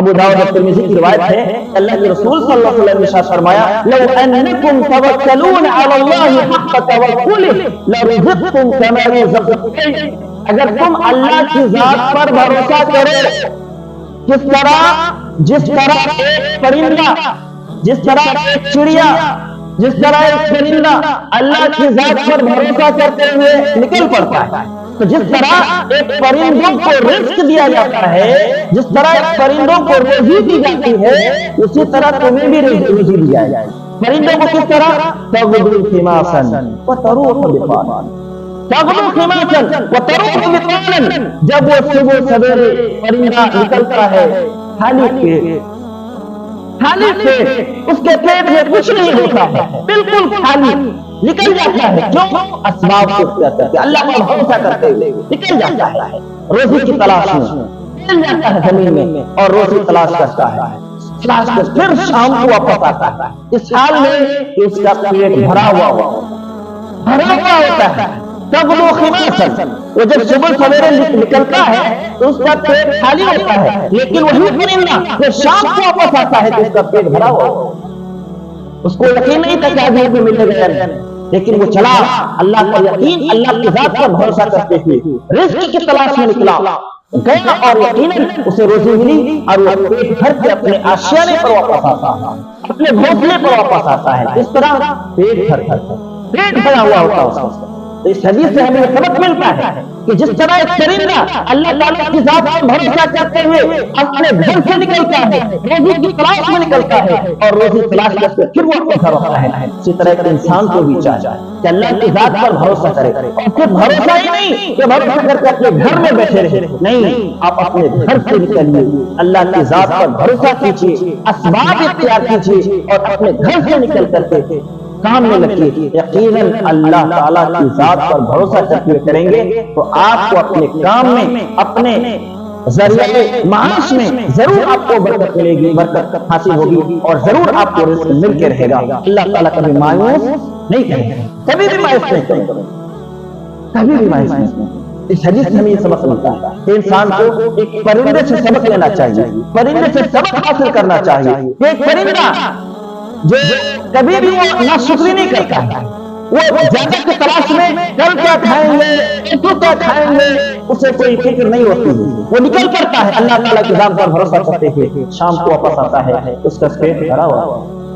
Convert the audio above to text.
ابو داؤد اور ترمذی کی روایت ہے کہ اللہ کے رسول صلی اللہ علیہ وسلم نے ارشاد فرمایا لو انکم توکلون علی اللہ حق توکلہ لرزقتم کما رزق الطیر، اگر تم اللہ کی ذات پر بھروسہ کرو جس طرح ایک پرندہ، جس طرح ایک چڑیا، جس طرح ایک پرندہ اللہ کی ذات پر بھروسہ کرتے ہوئے نکل پڑتا ہے، تو جس طرح ایک پرندوں کو رزق دیا جاتا ہے، جس طرح ایک پرندوں کو روزی دی جاتی ہے، اسی طرح تمہیں بھی روزی دی جائے گی۔ پرندوں کو کس طرح؟ تغدو خماسا وتروح بطانا، تغدو خماسا وتروح بطانا، جب وہ صبح سویرے پرندہ نکلتا ہے خالی پیٹ، اس کے پیٹ میں کچھ نہیں ہوتا ہے، بالکل خالی نکل جاتا ہے، جو اسباب کو اختیار کر کے اللہ پر بھروسہ کرتے ہوئے نکل جاتا ہے روزی کی تلاش میں، نکل جاتا ہے زمین میں اور روزی تلاش کرتا ہے، تلاش کر پھر شام کو واپس آتا ہے، اس حال میں کہ اس کا پیٹ بھرا ہوا ہوتا ہے۔ تغدو خماسا، وہ جب صبح سویرے نکلتا ہے تو اس کا پیٹ خالی ہوتا ہے، لیکن وہی پرندہ جب شام کو واپس آتا ہے تو اس کا پیٹ بھرا ہوا، اس کو یقین نہیں تھا کہ آج ہمیں ملے گا، لیکن وہ چلا اللہ کا یقین، اللہ کی ذات پر بھروسہ کرتے ہوئے رزق کی تلاش میں نکلا گیا اور یقیناً اسے روزی ملی اور وہ پیٹ بھر کے اپنے آشیانے پر واپس آتا ہے، اپنے گھونسلے پر واپس آتا ہے، اس طرح پیٹ بھرا ہوا ہوتا ہے اس کا۔ تو اس حدیث سے ہمیں سبق ملتا ہے کہ جس طرح ایک پرندہ اللہ تعالیٰ کی ذات پر بھروسہ کرتے ہوئے اپنے گھر سے نکلتا ہے، روزی کی تلاش میں نکلتا ہے اور روزی تلاش کرتے پھر وہ اپنے گھر آتا ہے، اسی طرح ایک انسان کو بھی چاہیے کہ اللہ کی ذات پر بھروسہ کرے، اور پھر بھروسہ ہی نہیں کہ بھروسہ کر کے اپنے گھر میں بیٹھے رہے، نہیں، آپ اپنے گھر سے نکلیے، اللہ کی ذات پر بھروسہ کیجیے، اسباب اختیار کیجیے اور اپنے گھر سے نکل کر کے کام میں لگیے، یقیناً اللہ تعالیٰ کی ذات پر بھروسہ کرتے ہوئے کریں گے تو آپ کو اپنے کام میں، اپنے ذریعے معاش میں ضرور آپ کو برکت ملے گی، برکت حاصل ہوگی اور ضرور آپ کو رزق مل کے رہے گا۔ اللہ تعالیٰ کبھی مایوس نہیں کرے گا، کبھی بھی مایوس نہیں کرے گا، کبھی بھی مایوس نہیں کرے گا۔ اس حدیث سے ہمیں یہ سبق ملتا ہے کہ انسان کو ایک پرندے سے سبق لینا چاہیے، پرندے سے سبق حاصل کرنا چاہیے۔ ایک پرندہ جو کبھی بھی وہ ناشکری نہیں کرتا ہے، وہ زیادہ کی تلاش میں کل کیا کھائیں گے، تو کیا کھائیں گے، اسے کوئی فکر نہیں ہوتی، وہ نکل پڑتا ہے اللہ تعالیٰ کی ذات پر بھروسہ کرتے ہوئے، شام کو واپس آتا ہے اس کا پیٹ بھرا ہوا